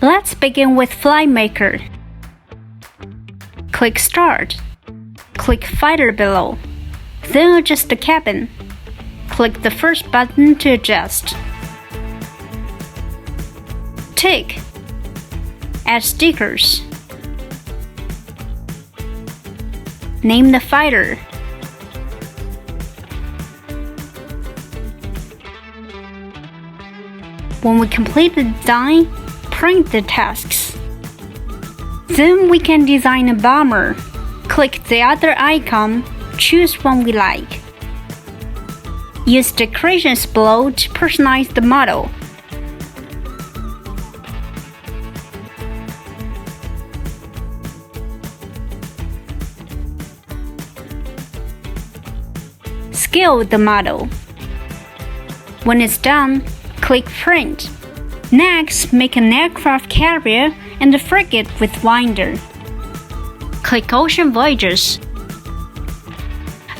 Let's begin with FlyMaker. Click Start. Click Fighter below. Then adjust the cabin. Click the first button to adjust. Tick. Add stickers. Name the fighter. When we complete the design, print the tasks. Then we can design a bomber. Click the other icon, choose one we like. Use decorations below to personalize the model. Scale the model. When it's done, click Print. Next, make an aircraft carrier and a frigate with winder. Click Ocean Voyages.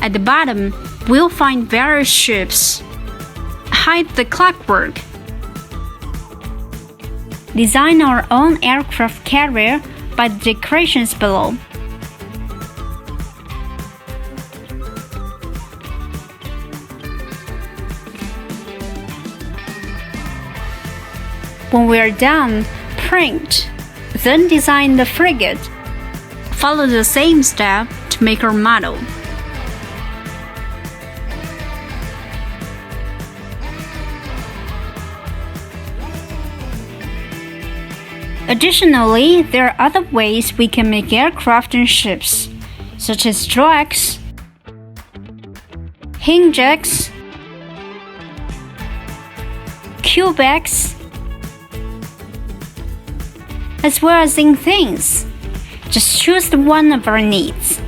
At the bottom, we'll find various ships. Hide the clockwork. Design our own aircraft carrier by the decorations below. When we are done, print. Then design the frigate. Follow the same step to make our model. Additionally, there are other ways we can make aircraft and ships, such as tracks, hinges, cubex, as well as in things. Just choose the one of our needs.